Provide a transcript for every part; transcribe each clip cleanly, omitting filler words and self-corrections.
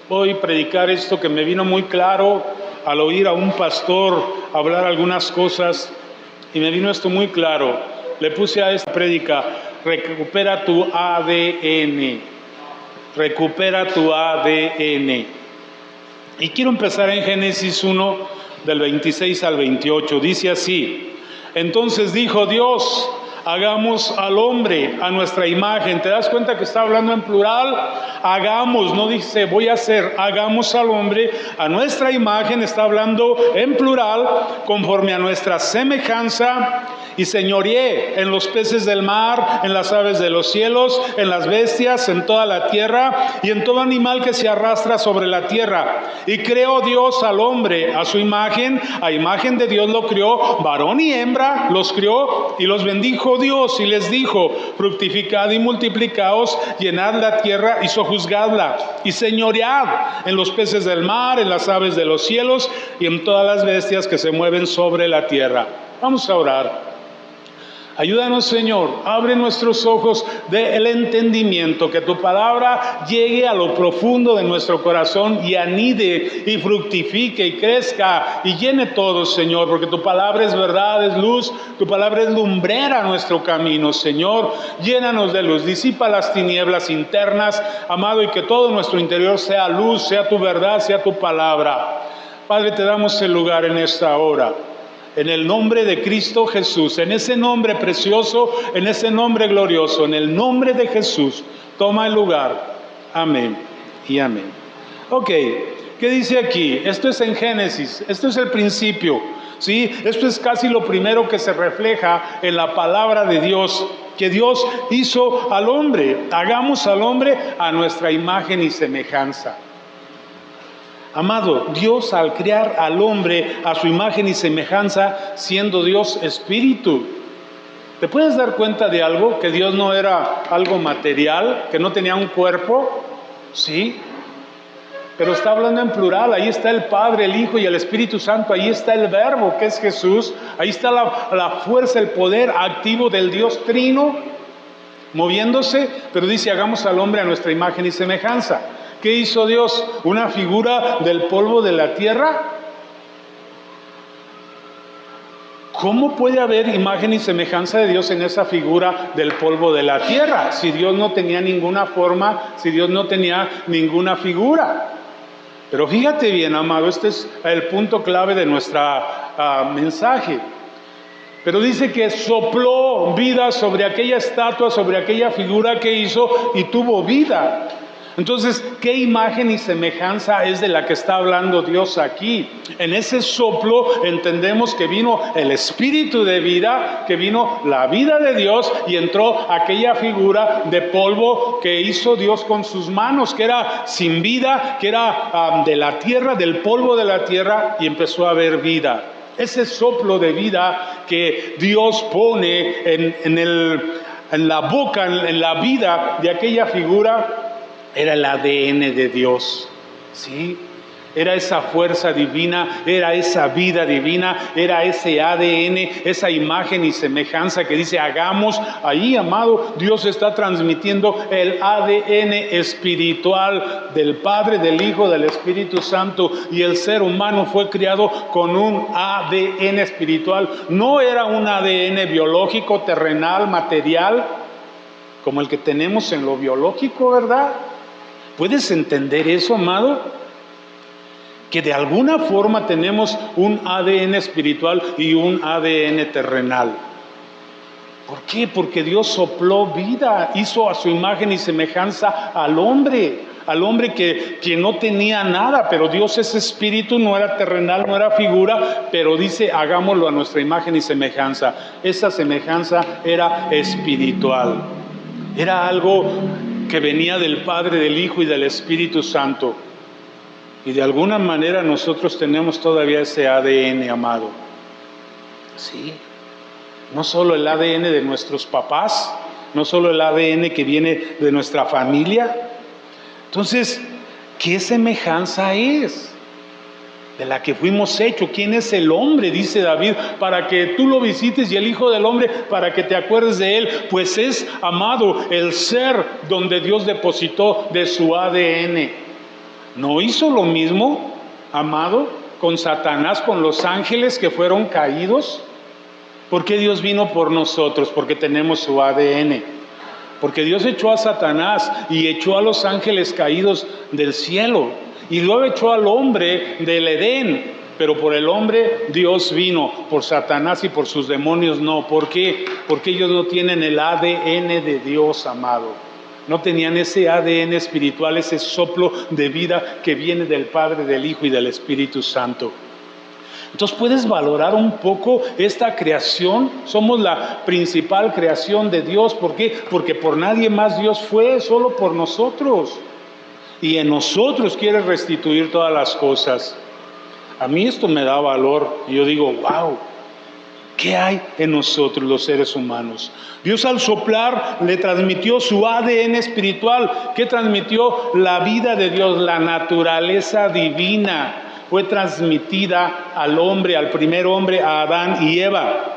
hoy predicar esto que me vino muy claro al oír a un pastor hablar algunas cosas, y me vino esto muy claro. Le puse a esta prédica: recupera tu ADN, recupera tu ADN. Y quiero empezar en Génesis 1, del 26 al 28. Dice así: entonces dijo Dios, hagamos al hombre a nuestra imagen. ¿Te das cuenta que está hablando en plural? Hagamos, no dice voy a hacer. Hagamos al hombre a nuestra imagen, está hablando en plural, conforme a nuestra semejanza, y señoreé en los peces del mar, en las aves de los cielos, en las bestias, en toda la tierra y en todo animal que se arrastra sobre la tierra. Y creó Dios al hombre a su imagen, a imagen de Dios lo crió, varón y hembra los crió, y los bendijo Dios y les dijo: fructificad y multiplicaos, llenad la tierra y sojuzgadla, y señoread en los peces del mar, en las aves de los cielos y en todas las bestias que se mueven sobre la tierra. Vamos a orar. Ayúdanos, Señor, abre nuestros ojos del entendimiento, que tu palabra llegue a lo profundo de nuestro corazón y anide y fructifique y crezca y llene todo, Señor, porque tu palabra es verdad, es luz, tu palabra es lumbrera a nuestro camino, Señor. Llénanos de luz, disipa las tinieblas internas, amado, y que todo nuestro interior sea luz, sea tu verdad, sea tu palabra. Padre, te damos el lugar en esta hora. En el nombre de Cristo Jesús, en ese nombre precioso, en ese nombre glorioso, en el nombre de Jesús, toma el lugar. Amén y amén. Ok, ¿qué dice aquí? Esto es en Génesis, esto es el principio, ¿sí? Esto es casi lo primero que se refleja en la palabra de Dios, que Dios hizo al hombre. Hagamos al hombre a nuestra imagen y semejanza. Amado, Dios al crear al hombre a su imagen y semejanza, siendo Dios espíritu. ¿Te puedes dar cuenta de algo? Que Dios no era algo material, que no tenía un cuerpo, ¿sí? Pero está hablando en plural. Ahí está el Padre, el Hijo y el Espíritu Santo. Ahí está el Verbo, que es Jesús. Ahí está la fuerza, el poder activo del Dios Trino, moviéndose. Pero dice, hagamos al hombre a nuestra imagen y semejanza. ¿Qué hizo Dios? ¿Una figura del polvo de la tierra? ¿Cómo puede haber imagen y semejanza de Dios en esa figura del polvo de la tierra? Si Dios no tenía ninguna forma, si Dios no tenía ninguna figura. Pero fíjate bien, amado, este es el punto clave de nuestro mensaje. Pero dice que sopló vida sobre aquella estatua, sobre aquella figura que hizo, y tuvo vida. Entonces, ¿qué imagen y semejanza es de la que está hablando Dios aquí? En ese soplo entendemos que vino el espíritu de vida, que vino la vida de Dios, y entró aquella figura de polvo que hizo Dios con sus manos, que era sin vida, que era de la tierra, del polvo de la tierra, y empezó a haber vida. Ese soplo de vida que Dios pone en la boca, en la vida de aquella figura, era el ADN de Dios, ¿sí? Era esa fuerza divina, era esa vida divina, era ese ADN, esa imagen y semejanza que dice hagamos. Ahí, amado, Dios está transmitiendo el ADN espiritual del Padre, del Hijo, del Espíritu Santo, y el ser humano fue criado con un ADN espiritual. No era un ADN biológico, terrenal, material, como el que tenemos en lo biológico, ¿verdad? ¿Puedes entender eso, amado? Que de alguna forma tenemos un ADN espiritual y un ADN terrenal. ¿Por qué? Porque Dios sopló vida, hizo a su imagen y semejanza al hombre que no tenía nada, pero Dios es espíritu, no era terrenal, no era figura, pero dice hagámoslo a nuestra imagen y semejanza. Esa semejanza era espiritual, era algo que venía del Padre, del Hijo y del Espíritu Santo. Y de alguna manera nosotros tenemos todavía ese ADN, amado. Sí. No solo el ADN de nuestros papás, no solo el ADN que viene de nuestra familia. Entonces, ¿qué semejanza es de la que fuimos hechos? ¿Quién es el hombre? Dice David, para que tú lo visites, y el Hijo del Hombre para que te acuerdes de él. Pues es, amado, el ser donde Dios depositó de su ADN. ¿No hizo lo mismo, amado, con Satanás, con los ángeles que fueron caídos? ¿Por qué Dios vino por nosotros? Porque tenemos su ADN. Porque Dios echó a Satanás y echó a los ángeles caídos del cielo. Y luego echó al hombre del Edén. Pero por el hombre Dios vino, por Satanás y por sus demonios no. ¿Por qué? Porque ellos no tienen el ADN de Dios, amado. No tenían ese ADN espiritual, ese soplo de vida que viene del Padre, del Hijo y del Espíritu Santo. Entonces puedes valorar un poco esta creación. Somos la principal creación de Dios. ¿Por qué? Porque por nadie más Dios fue, solo por nosotros. Y en nosotros quiere restituir todas las cosas. A mí esto me da valor. Y yo digo, wow, ¿qué hay en nosotros los seres humanos? Dios al soplar le transmitió su ADN espiritual. ¿Qué transmitió? La vida de Dios, la naturaleza divina. Fue transmitida al hombre, al primer hombre, a Adán y Eva.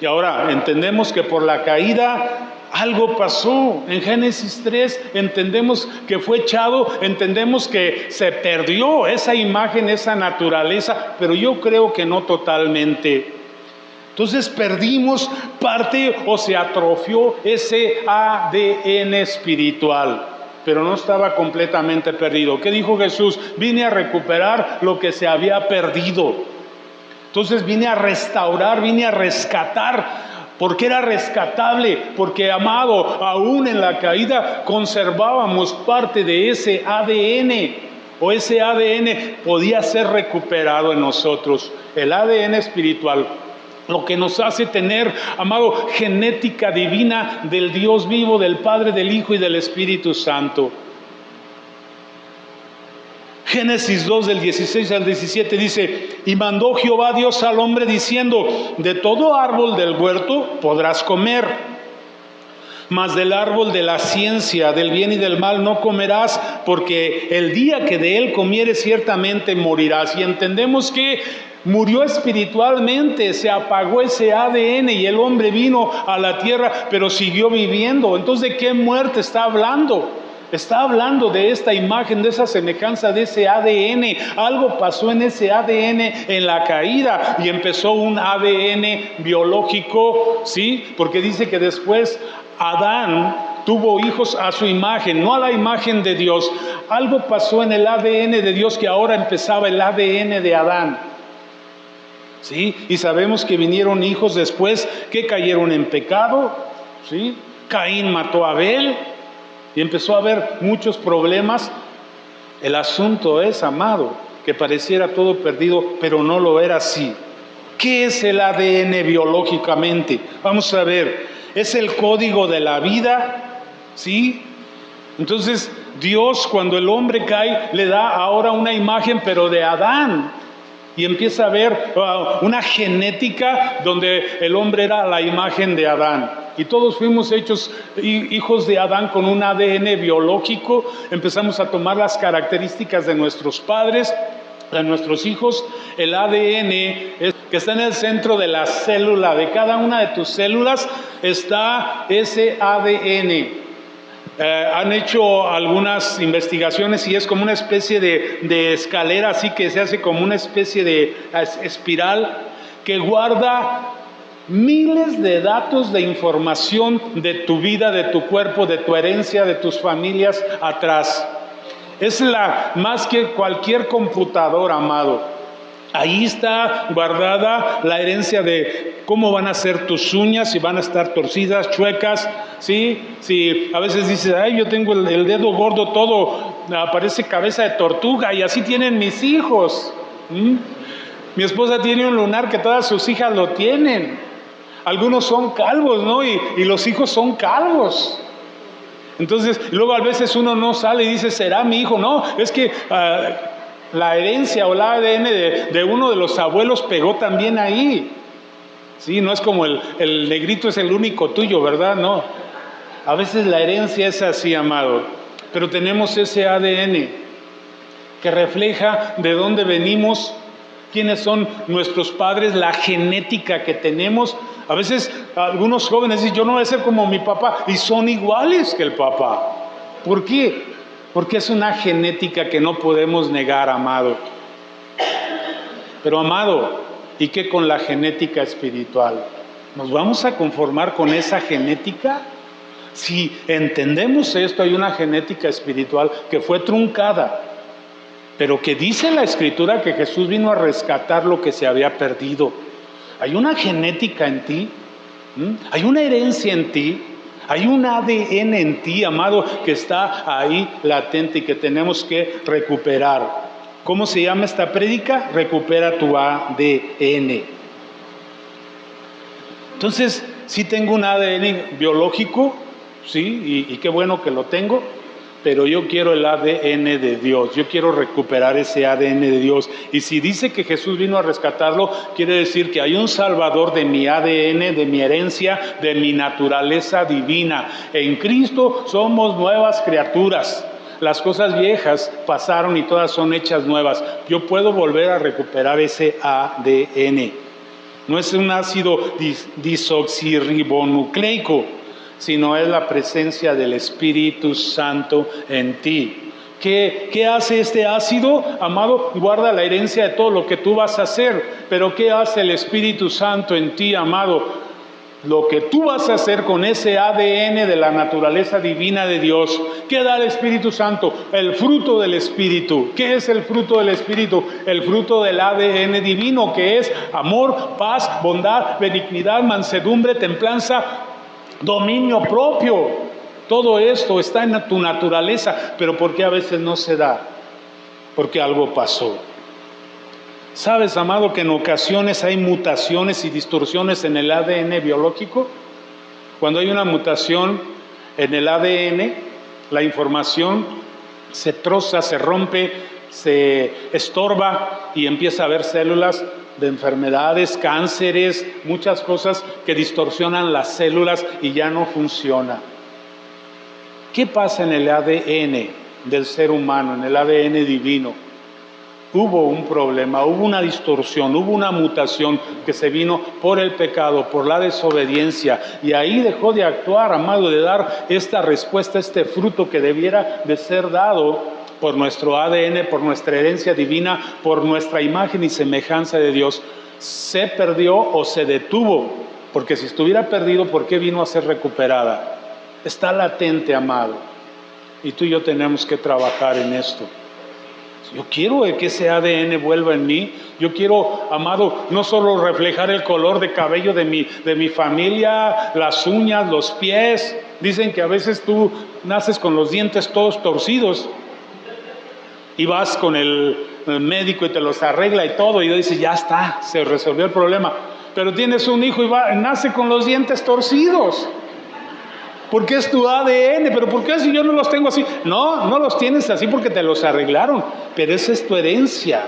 Y ahora entendemos que por la caída algo pasó. En Génesis 3 entendemos que fue echado, entendemos que se perdió esa imagen, esa naturaleza, pero yo creo que no totalmente. Entonces perdimos parte o se atrofió ese ADN espiritual. Pero no estaba completamente perdido. ¿Qué dijo Jesús? Vine a recuperar lo que se había perdido. Entonces vine a restaurar, vine a rescatar. ¿Por qué era rescatable? Porque, amado, aún en la caída conservábamos parte de ese ADN. O ese ADN podía ser recuperado en nosotros. El ADN espiritual. Lo que nos hace tener, amado, genética divina del Dios vivo, del Padre, del Hijo y del Espíritu Santo. Génesis 2 del 16 al 17 dice: y mandó Jehová Dios al hombre diciendo: de todo árbol del huerto podrás comer, mas del árbol de la ciencia del bien y del mal no comerás, porque el día que de él comieres ciertamente morirás. Y entendemos que murió espiritualmente, se apagó ese ADN y el hombre vino a la tierra, pero siguió viviendo. Entonces, ¿de qué muerte está hablando? Está hablando de esta imagen, de esa semejanza, de ese ADN. Algo pasó en ese ADN en la caída y empezó un ADN biológico, ¿sí? Porque dice que después Adán tuvo hijos a su imagen, no a la imagen de Dios. Algo pasó en el ADN de Dios que ahora empezaba el ADN de Adán. ¿Sí? Y sabemos que vinieron hijos después que cayeron en pecado, ¿sí? Caín mató a Abel y empezó a haber muchos problemas. El asunto es, amado, que pareciera todo perdido, pero no lo era así. ¿Qué es el ADN biológicamente? Vamos a ver, es el código de la vida, ¿sí? Entonces Dios, cuando el hombre cae, le da ahora una imagen, pero de Adán. Y empieza a ver una genética donde el hombre era la imagen de Adán. Y todos fuimos hechos hijos de Adán con un ADN biológico. Empezamos a tomar las características de nuestros padres, de nuestros hijos. El ADN que está en el centro de la célula. De cada una de tus células está ese ADN. Han hecho algunas investigaciones y es como una especie de escalera, así que se hace como una especie de espiral que guarda miles de datos de información de tu vida, de tu cuerpo, de tu herencia, de tus familias atrás. Es más que cualquier computadora, amado. Ahí está guardada la herencia de cómo van a ser tus uñas, si van a estar torcidas, chuecas, ¿sí? Si a veces dices, ay, yo tengo el dedo gordo todo, parece cabeza de tortuga, y así tienen mis hijos. Mi esposa tiene un lunar que todas sus hijas lo tienen. Algunos son calvos, ¿no? Y los hijos son calvos. Entonces, luego a veces uno no sale y dice, ¿será mi hijo? No, es que la herencia o el ADN de uno de los abuelos pegó también ahí. Sí, no es como el negrito es el único tuyo, ¿verdad? No. A veces la herencia es así, amado. Pero tenemos ese ADN que refleja de dónde venimos, quiénes son nuestros padres, la genética que tenemos. A veces algunos jóvenes dicen, yo no voy a ser como mi papá, y son iguales que el papá. ¿Por qué? porque es una genética que no podemos negar, amado. Pero, amado, ¿y qué con la genética espiritual? ¿Nos vamos a conformar con esa genética? Si entendemos esto, hay una genética espiritual que fue truncada, pero que dice la Escritura que Jesús vino a rescatar lo que se había perdido. Hay una genética en ti, hay una herencia en ti, hay un ADN en ti, amado, que está ahí latente y que tenemos que recuperar. ¿Cómo se llama esta prédica? Recupera tu ADN. Entonces, sí tengo un ADN biológico, sí, y qué bueno que lo tengo, pero yo quiero el ADN de Dios, yo quiero recuperar ese ADN de Dios. Y si dice que Jesús vino a rescatarlo, quiere decir que hay un Salvador de mi ADN, de mi herencia, de mi naturaleza divina. En Cristo somos nuevas criaturas. Las cosas viejas pasaron y todas son hechas nuevas. Yo puedo volver a recuperar ese ADN. No es un ácido desoxirribonucleico, sino es la presencia del Espíritu Santo en ti. ¿Qué hace este ácido, amado? Guarda la herencia de todo lo que tú vas a hacer. Pero ¿qué hace el Espíritu Santo en ti, amado? Lo que tú vas a hacer con ese ADN de la naturaleza divina de Dios. ¿Qué da el Espíritu Santo? El fruto del Espíritu. ¿Qué es el fruto del Espíritu? El fruto del ADN divino, que es amor, paz, bondad, benignidad, mansedumbre, templanza, dominio propio. Todo esto está en tu naturaleza, pero ¿por qué a veces no se da? Porque algo pasó. ¿Sabes, amado, que en ocasiones hay mutaciones y distorsiones en el ADN biológico? Cuando hay una mutación en el ADN, la información se troza, se rompe, se estorba y empieza a haber células de enfermedades, cánceres, muchas cosas que distorsionan las células y ya no funciona. ¿Qué pasa en el ADN del ser humano, en el ADN divino? Hubo un problema, hubo una distorsión, hubo una mutación que se vino por el pecado, por la desobediencia, y ahí dejó de actuar, amado, de dar esta respuesta, este fruto que debiera de ser dado por nuestro ADN, por nuestra herencia divina, por nuestra imagen y semejanza de Dios. Se perdió o se detuvo, porque si estuviera perdido, ¿por qué vino a ser recuperada? Está latente, amado, y tú y yo tenemos que trabajar en esto. Yo quiero que ese ADN vuelva en mí. Yo quiero, amado, no solo reflejar el color de cabello de mi familia, las uñas, los pies. Dicen que a veces tú naces con los dientes todos torcidos y vas con el médico y te los arregla y todo, y dices, ya está, se resolvió el problema. Pero tienes un hijo y nace con los dientes torcidos. Porque es tu ADN, pero ¿por qué si yo no los tengo así? No, no los tienes así porque te los arreglaron, pero esa es tu herencia.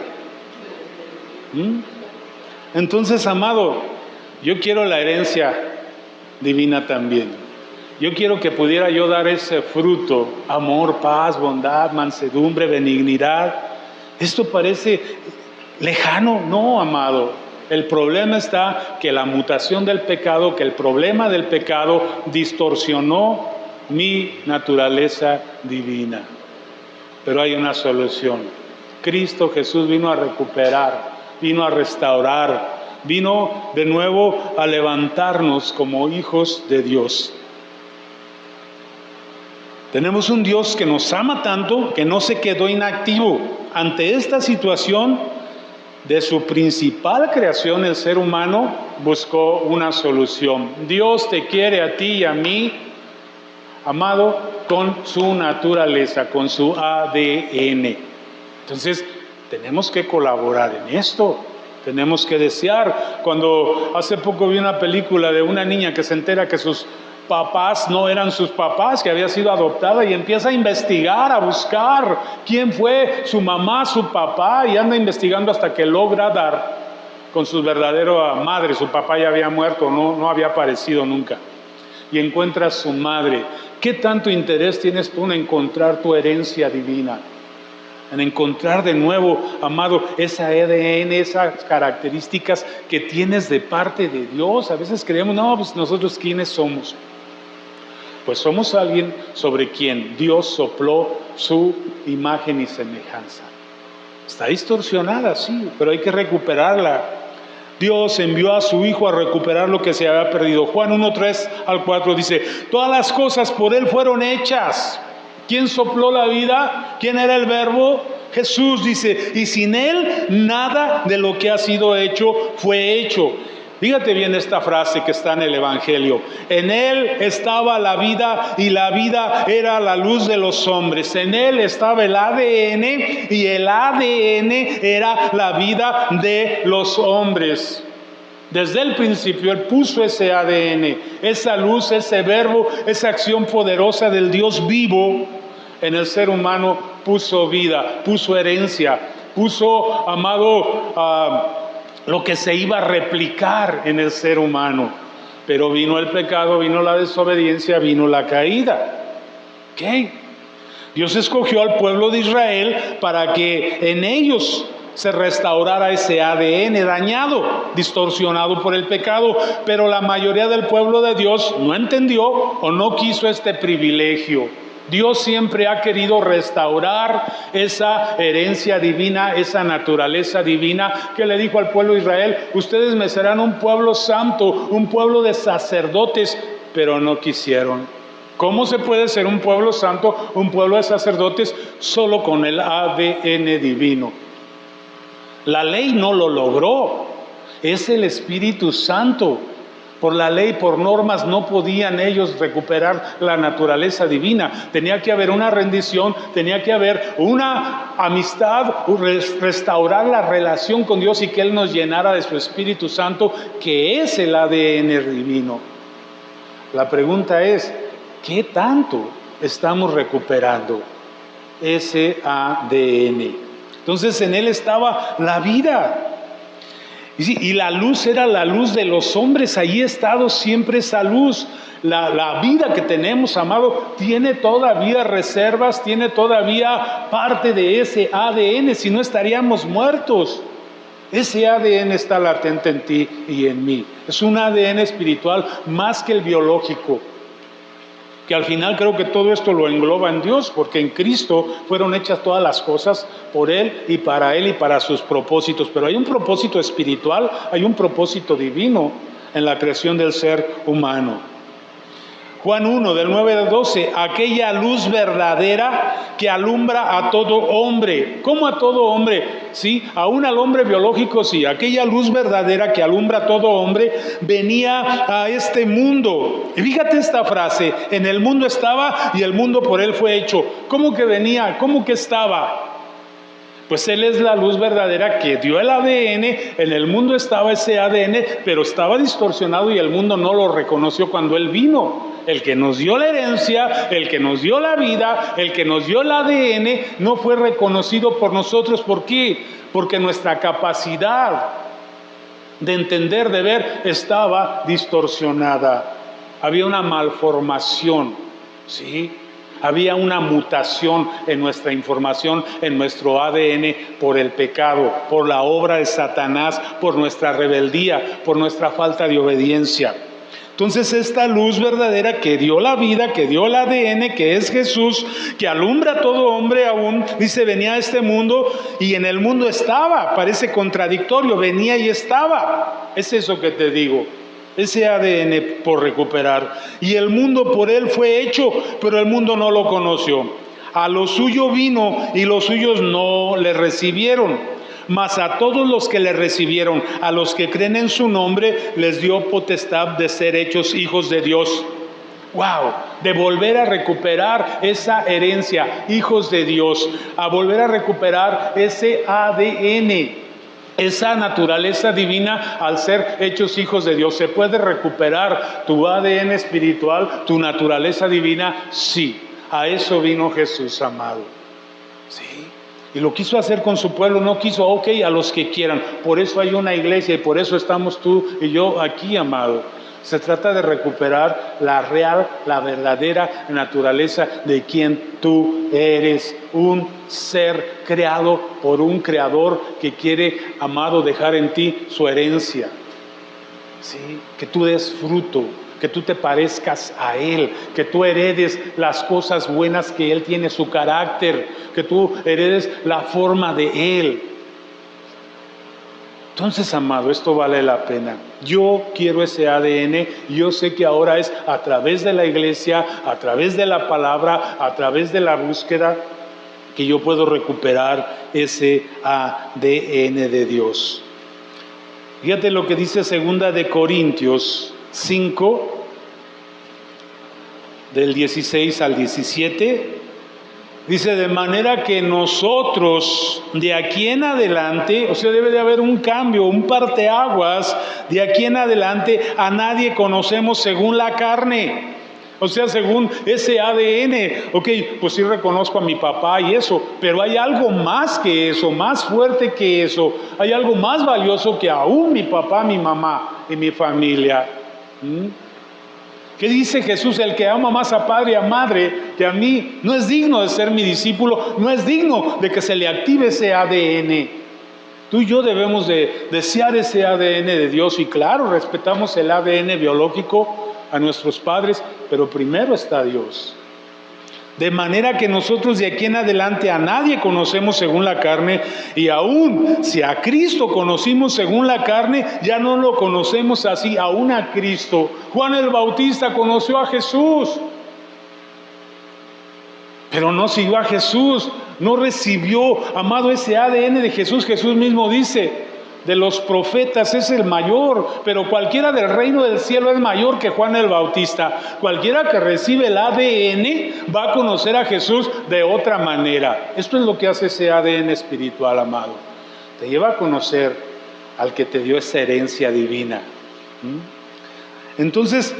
Entonces, amado, yo quiero la herencia divina también. Yo quiero que pudiera yo dar ese fruto, amor, paz, bondad, mansedumbre, benignidad. Esto parece lejano, no, amado. El problema está que la mutación del pecado, que el problema del pecado distorsionó mi naturaleza divina. Pero hay una solución. Cristo Jesús vino a recuperar, vino a restaurar, vino de nuevo a levantarnos como hijos de Dios. Tenemos un Dios que nos ama tanto que no se quedó inactivo ante esta situación. De su principal creación, el ser humano buscó una solución. Dios te quiere a ti y a mí, amado, con su naturaleza, con su ADN. Entonces, tenemos que colaborar en esto. Tenemos que desear. Cuando hace poco vi una película de una niña que se entera que sus papás no eran sus papás, que había sido adoptada, y empieza a investigar, a buscar quién fue su mamá, su papá, y anda investigando hasta que logra dar con su verdadera madre. Su papá ya había muerto, no había aparecido nunca, y encuentra a su madre. ¿Qué tanto interés tienes tú en encontrar tu herencia divina? En encontrar de nuevo, amado, esa ADN, esas características que tienes de parte de Dios. A veces creemos, no, pues nosotros quiénes somos. Pues somos alguien sobre quien Dios sopló su imagen y semejanza. Está distorsionada, sí, pero hay que recuperarla. Dios envió a su Hijo a recuperar lo que se había perdido. Juan 1, 3 al 4 dice, todas las cosas por Él fueron hechas. ¿Quién sopló la vida? ¿Quién era el Verbo? Jesús, dice, y sin Él nada de lo que ha sido hecho fue hecho. Fíjate bien esta frase que está en el Evangelio. En Él estaba la vida y la vida era la luz de los hombres. En Él estaba el ADN y el ADN era la vida de los hombres. Desde el principio Él puso ese ADN, esa luz, ese verbo, esa acción poderosa del Dios vivo en el ser humano. Puso vida, puso herencia, puso, amado, lo que se iba a replicar en el ser humano. Pero vino el pecado, vino la desobediencia, vino la caída. ¿Qué? Dios escogió al pueblo de Israel para que en ellos se restaurara ese ADN dañado, distorsionado por el pecado. Pero la mayoría del pueblo de Dios no entendió o no quiso este privilegio. Dios siempre ha querido restaurar esa herencia divina, esa naturaleza divina que le dijo al pueblo de Israel, ustedes me serán un pueblo santo, un pueblo de sacerdotes, pero no quisieron. ¿Cómo se puede ser un pueblo santo, un pueblo de sacerdotes? Solo con el ADN divino. La ley no lo logró, es el Espíritu Santo. Por la ley, por normas, no podían ellos recuperar la naturaleza divina. Tenía que haber una rendición, tenía que haber una amistad, restaurar la relación con Dios y que Él nos llenara de su Espíritu Santo, que es el ADN divino. La pregunta es, ¿qué tanto estamos recuperando ese ADN? Entonces en Él estaba la vida. Y la luz era la luz de los hombres, allí ha estado siempre esa luz. La vida que tenemos, amado, tiene todavía reservas, tiene todavía parte de ese ADN, si no estaríamos muertos. Ese ADN está latente en ti y en mí. Es un ADN espiritual más que el biológico. Que al final creo que todo esto lo engloba en Dios, porque en Cristo fueron hechas todas las cosas por Él y para sus propósitos. Pero hay un propósito espiritual, hay un propósito divino en la creación del ser humano. Juan 1, del 9 al 12, aquella luz verdadera que alumbra a todo hombre. ¿Cómo a todo hombre? Sí, aún al hombre biológico, sí. Aquella luz verdadera que alumbra a todo hombre venía a este mundo. Y fíjate esta frase, en el mundo estaba y el mundo por Él fue hecho. ¿Cómo que venía? ¿Cómo que estaba? Pues Él es la luz verdadera que dio el ADN, en el mundo estaba ese ADN, pero estaba distorsionado y el mundo no lo reconoció cuando Él vino. El que nos dio la herencia, el que nos dio la vida, el que nos dio el ADN, no fue reconocido por nosotros. ¿Por qué? Porque nuestra capacidad de entender, de ver, estaba distorsionada. Había una malformación, ¿sí? Había una mutación en nuestra información, en nuestro ADN por el pecado, por la obra de Satanás, por nuestra rebeldía, por nuestra falta de obediencia. Entonces esta luz verdadera que dio la vida, que dio el ADN, que es Jesús, que alumbra a todo hombre aún, dice, venía a este mundo y en el mundo estaba. Parece contradictorio, venía y estaba. Es eso que te digo. Ese ADN por recuperar. Y el mundo por Él fue hecho, pero el mundo no lo conoció. A lo suyo vino y los suyos no le recibieron. Mas a todos los que le recibieron, a los que creen en su nombre, les dio potestad de ser hechos hijos de Dios. ¡Wow! De volver a recuperar esa herencia, hijos de Dios. A volver a recuperar ese ADN. Esa naturaleza divina al ser hechos hijos de Dios. ¿Se puede recuperar tu ADN espiritual, tu naturaleza divina? Sí, a eso vino Jesús, amado. Sí, y lo quiso hacer con su pueblo, no quiso, ok, a los que quieran. Por eso hay una iglesia y por eso estamos tú y yo aquí, amado. Se trata de recuperar la real, la verdadera naturaleza de quien tú eres, un ser creado por un creador que quiere, amado, dejar en ti su herencia. ¿Sí? Que tú des fruto, que tú te parezcas a Él, que tú heredes las cosas buenas que Él tiene, su carácter, que tú heredes la forma de Él. Entonces, amado, esto vale la pena. Yo quiero ese ADN, y yo sé que ahora es a través de la iglesia, a través de la palabra, a través de la búsqueda, que yo puedo recuperar ese ADN de Dios. Fíjate lo que dice 2 de Corintios 5, del 16 al 17. Dice, de manera que nosotros de aquí en adelante, o sea, debe de haber un cambio, un parteaguas, de aquí en adelante a nadie conocemos según la carne. O sea, según ese ADN, ok, pues sí reconozco a mi papá y eso, pero hay algo más que eso, más fuerte que eso, hay algo más valioso que aún mi papá, mi mamá y mi familia. ¿Qué dice Jesús? El que ama más a padre y a madre que a mí no es digno de ser mi discípulo, no es digno de que se le active ese ADN. Tú y yo debemos de desear ese ADN de Dios, y claro, respetamos el ADN biológico a nuestros padres, pero primero está Dios. De manera que nosotros de aquí en adelante a nadie conocemos según la carne, y aún si a Cristo conocimos según la carne, ya no lo conocemos así, aún a Cristo. Juan el Bautista conoció a Jesús, pero no siguió a Jesús, no recibió, amado, ese ADN de Jesús. Jesús mismo dice, de los profetas es el mayor, pero cualquiera del reino del cielo es mayor que Juan el Bautista. Cualquiera que recibe el ADN va a conocer a Jesús de otra manera. Esto es lo que hace ese ADN espiritual, amado. Te lleva a conocer al que te dio esa herencia divina. Entonces,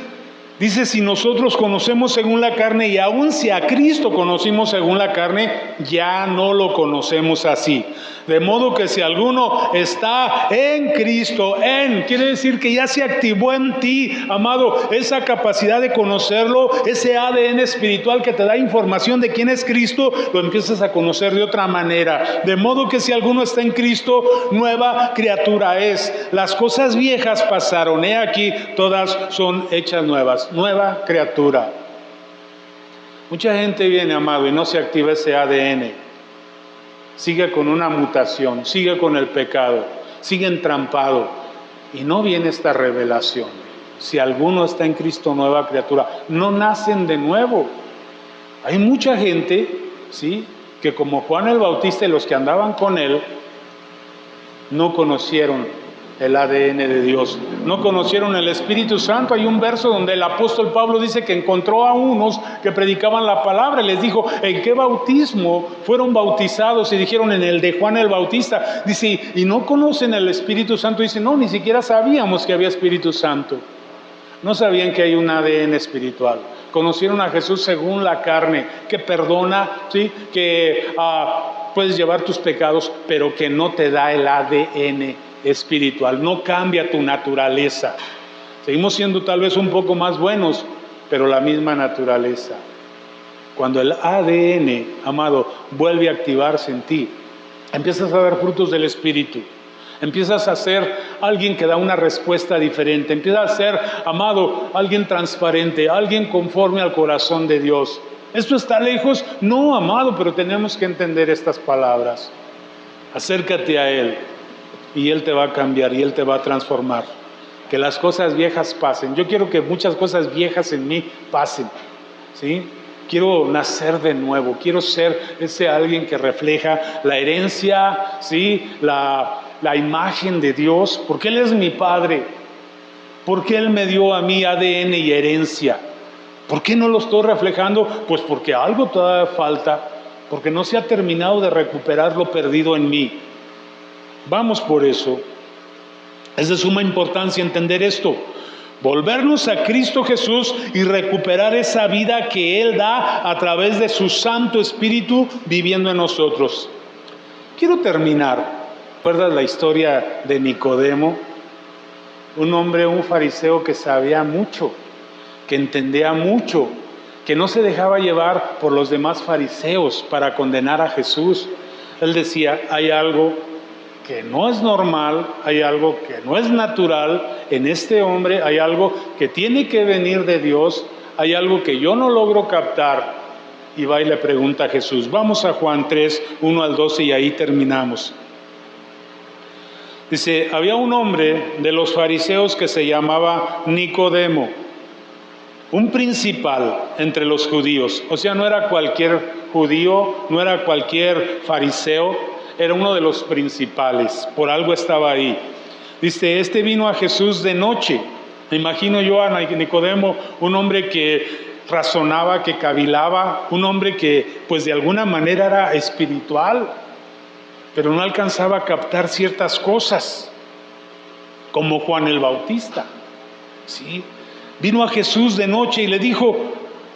dice, si nosotros conocemos según la carne, y aun si a Cristo conocimos según la carne, ya no lo conocemos así. De modo que si alguno está en Cristo, quiere decir que ya se activó en ti, amado, esa capacidad de conocerlo, ese ADN espiritual que te da información de quién es Cristo, lo empiezas a conocer de otra manera. De modo que si alguno está en Cristo, nueva criatura es. Las cosas viejas pasaron, he aquí, todas son hechas nuevas. Nueva criatura. Mucha gente viene, amado, y no se activa ese ADN. Sigue con una mutación, sigue con el pecado, sigue entrampado, y no viene esta revelación. Si alguno está en Cristo, nueva criatura. No nacen de nuevo. Hay mucha gente, ¿sí?, que como Juan el Bautista y los que andaban con él, no conocieron el ADN de Dios, no conocieron el Espíritu Santo. Hay un verso donde el apóstol Pablo dice que encontró a unos que predicaban la palabra y les dijo, ¿en qué bautismo fueron bautizados? Y dijeron, en el de Juan el Bautista. Dice, ¿y no conocen el Espíritu Santo? Dice, no, ni siquiera sabíamos que había Espíritu Santo. No sabían que hay un ADN espiritual. Conocieron a Jesús según la carne, que perdona, ¿sí?, que puedes llevar tus pecados, pero que no te da el ADN espiritual, no cambia tu naturaleza. Seguimos siendo tal vez un poco más buenos, pero la misma naturaleza. Cuando el ADN, amado, vuelve a activarse en ti, empiezas a dar frutos del Espíritu. Empiezas a ser alguien que da una respuesta diferente. Empiezas a ser, amado, alguien transparente, alguien conforme al corazón de Dios. ¿Esto está lejos? No, amado, pero tenemos que entender estas palabras. Acércate a Él y Él te va a cambiar y Él te va a transformar. Que las cosas viejas pasen. Yo quiero que muchas cosas viejas en mí pasen, ¿sí? Quiero nacer de nuevo. Quiero ser ese alguien que refleja la herencia, ¿sí?, la imagen de Dios, porque Él es mi Padre, porque Él me dio a mí ADN y herencia. ¿Por qué no lo estoy reflejando? Pues porque algo todavía falta, porque no se ha terminado de recuperar lo perdido en mí. Vamos por eso. Es de suma importancia entender esto. Volvernos a Cristo Jesús y recuperar esa vida que Él da a través de su Santo Espíritu viviendo en nosotros. Quiero terminar. ¿Recuerdas la historia de Nicodemo? Un hombre, un fariseo que sabía mucho, que entendía mucho, que no se dejaba llevar por los demás fariseos para condenar a Jesús. Él decía, hay algo que no es normal, hay algo que no es natural en este hombre, hay algo que tiene que venir de Dios, hay algo que yo no logro captar. Y va y le pregunta a Jesús. Vamos a Juan 3, 1 al 12 y ahí terminamos. Dice, había un hombre de los fariseos que se llamaba Nicodemo, un principal entre los judíos. O sea, no era cualquier judío, no era cualquier fariseo, era uno de los principales, por algo estaba ahí. Dice, este vino a Jesús de noche. Me imagino yo a Nicodemo, un hombre que razonaba, que cavilaba, un hombre que pues de alguna manera era espiritual, pero no alcanzaba a captar ciertas cosas, como Juan el Bautista, ¿sí? Vino a Jesús de noche y le dijo,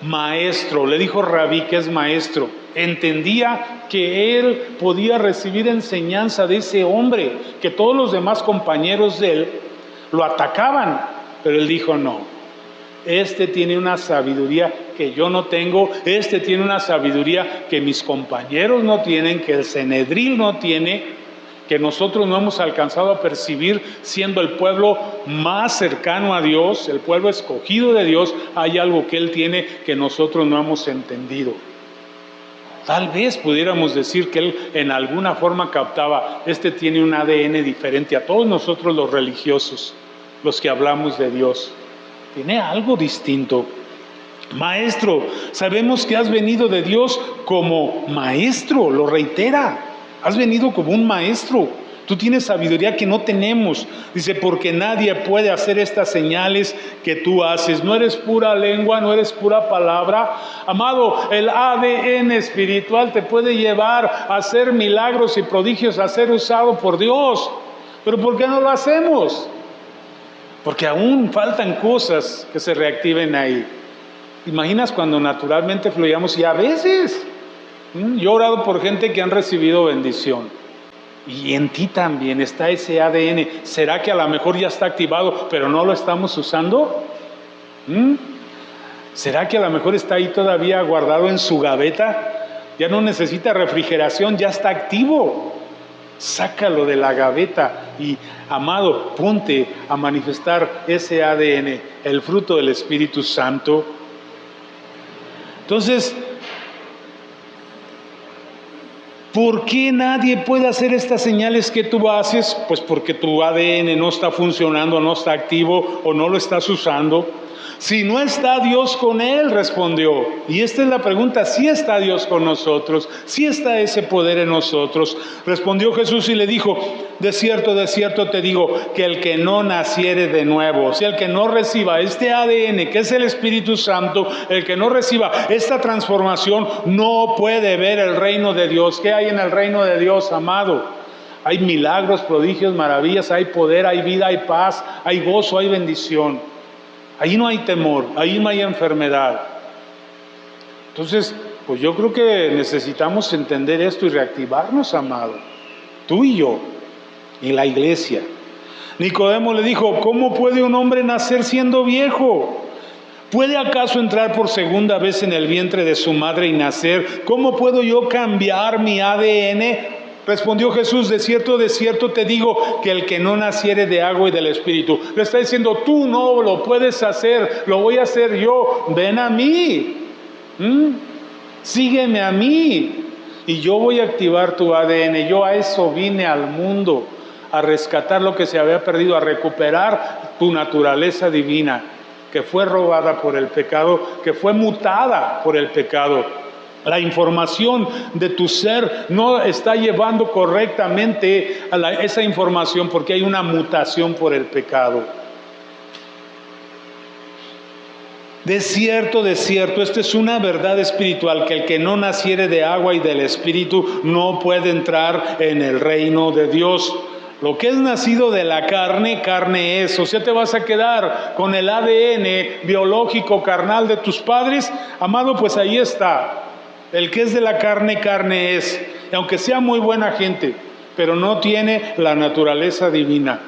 maestro, le dijo rabí, que es maestro. Entendía que él podía recibir enseñanza de ese hombre, que todos los demás compañeros de él lo atacaban, pero él dijo, no, este tiene una sabiduría que yo no tengo, este tiene una sabiduría que mis compañeros no tienen, que el Sanedrín no tiene, que nosotros no hemos alcanzado a percibir siendo el pueblo más cercano a Dios, el pueblo escogido de Dios. Hay algo que Él tiene que nosotros no hemos entendido. Tal vez pudiéramos decir que Él en alguna forma captaba, este tiene un ADN diferente a todos nosotros los religiosos, los que hablamos de Dios. Tiene algo distinto. Maestro, sabemos que has venido de Dios como maestro, lo reitera. Has venido como un maestro. Tú tienes sabiduría que no tenemos. Dice, porque nadie puede hacer estas señales que tú haces. No eres pura lengua, no eres pura palabra. Amado, el ADN espiritual te puede llevar a hacer milagros y prodigios, a ser usado por Dios. Pero ¿por qué no lo hacemos? Porque aún faltan cosas que se reactiven ahí. ¿Imaginas cuando naturalmente fluyamos? Y a veces, yo he orado por gente que han recibido bendición. Y en ti también está ese ADN. ¿Será que a lo mejor ya está activado, pero no lo estamos usando? ¿Será que a lo mejor está ahí todavía guardado en su gaveta? Ya no necesita refrigeración, ya está activo. Sácalo de la gaveta y, amado, ponte a manifestar ese ADN, el fruto del Espíritu Santo. Entonces, ¿por qué nadie puede hacer estas señales que tú haces? Pues porque tu ADN no está funcionando, no está activo o no lo estás usando. Si no está Dios con él, respondió. Y esta es la pregunta, ¿sí está Dios con nosotros? ¿Sí está ese poder en nosotros? Respondió Jesús y le dijo, de cierto te digo, que el que no naciere de nuevo, o sea, el que no reciba este ADN, que es el Espíritu Santo, el que no reciba esta transformación, no puede ver el reino de Dios. ¿Qué hay en el reino de Dios, amado? Hay milagros, prodigios, maravillas, hay poder, hay vida, hay paz, hay gozo, hay bendición. Ahí no hay temor, ahí no hay enfermedad. Entonces, pues yo creo que necesitamos entender esto y reactivarnos, amado. Tú y yo, y la iglesia. Nicodemo le dijo, ¿cómo puede un hombre nacer siendo viejo? ¿Puede acaso entrar por segunda vez en el vientre de su madre y nacer? ¿Cómo puedo yo cambiar mi ADN? Respondió Jesús, de cierto te digo, que el que no naciere de agua y del Espíritu. Le está diciendo, tú no lo puedes hacer, lo voy a hacer yo. Ven a mí, sígueme a mí, y yo voy a activar tu ADN. Yo a eso vine al mundo, a rescatar lo que se había perdido, a recuperar tu naturaleza divina, que fue robada por el pecado, que fue mutada por el pecado. La información de tu ser no está llevando correctamente a esa información porque hay una mutación por el pecado. De cierto, esta es una verdad espiritual, que el que no naciere de agua y del Espíritu no puede entrar en el reino de Dios. Lo que es nacido de la carne, carne es. O sea, te vas a quedar con el ADN biológico, carnal de tus padres. Amado, pues ahí está. El que es de la carne, carne es. Y aunque sea muy buena gente, pero no tiene la naturaleza divina.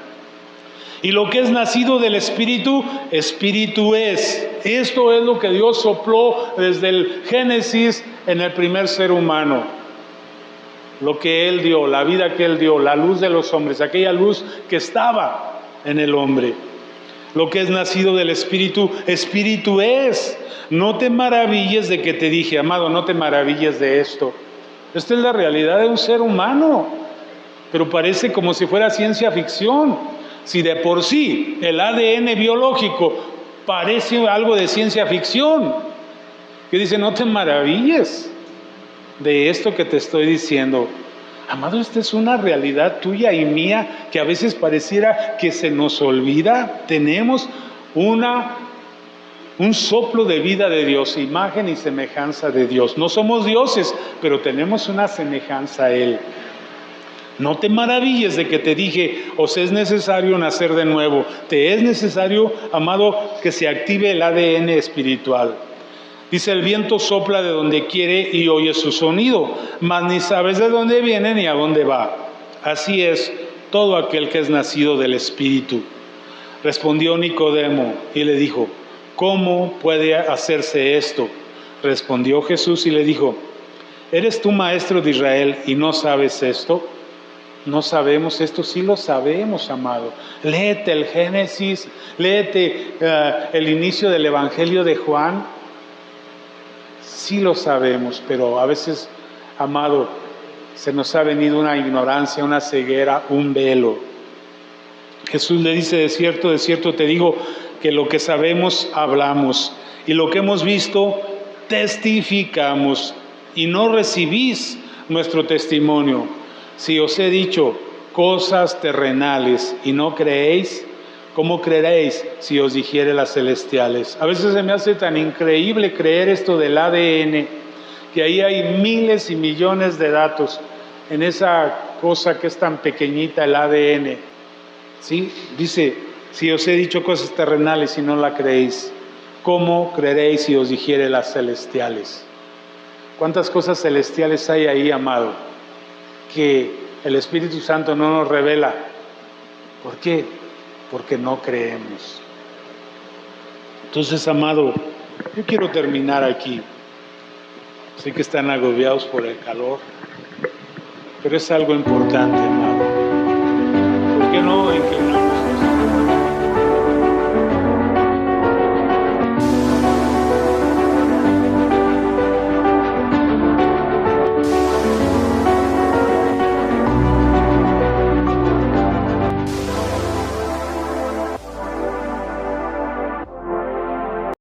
Y lo que es nacido del Espíritu, Espíritu es. Esto es lo que Dios sopló desde el Génesis en el primer ser humano. lo que Él dio, la vida que Él dio, la luz de los hombres, aquella luz que estaba en el hombre. Lo que es nacido del Espíritu, Espíritu es. No te maravilles de que te dije, amado, no te maravilles de esto. Esta es la realidad de un ser humano, pero parece como si fuera ciencia ficción. Si de por sí el ADN biológico parece algo de ciencia ficción, que dice, no te maravilles de esto que te estoy diciendo. Amado, esta es una realidad tuya y mía que a veces pareciera que se nos olvida. Tenemos un soplo de vida de Dios, imagen y semejanza de Dios. No somos dioses, pero tenemos una semejanza a Él. No te maravilles de que te dije, os es necesario nacer de nuevo. Te es necesario, amado, que se active el ADN espiritual. Dice, el viento sopla de donde quiere y oye su sonido, mas ni sabes de dónde viene ni a dónde va. Así es todo aquel que es nacido del Espíritu. Respondió Nicodemo y le dijo, ¿cómo puede hacerse esto? Respondió Jesús y le dijo, ¿eres tú maestro de Israel y no sabes esto? No sabemos esto, sí lo sabemos, amado. Léete el Génesis, léete el inicio del Evangelio de Juan. Sí lo sabemos, pero a veces, amado, se nos ha venido una ignorancia, una ceguera, un velo. Jesús le dice, de cierto te digo, que lo que sabemos hablamos, y lo que hemos visto testificamos, y no recibís nuestro testimonio. Si os he dicho cosas terrenales y no creéis, ¿cómo creeréis si os dijere las celestiales? A veces se me hace tan increíble creer esto del ADN, que ahí hay miles y millones de datos en esa cosa que es tan pequeñita, el ADN. ¿Sí? Dice, si os he dicho cosas terrenales y no la creéis, ¿cómo creeréis si os dijere las celestiales? ¿Cuántas cosas celestiales hay ahí, amado, que el Espíritu Santo no nos revela? ¿Por qué? Porque no creemos. Entonces, amado, yo quiero terminar aquí. Sé que están agobiados por el calor, pero es algo importante,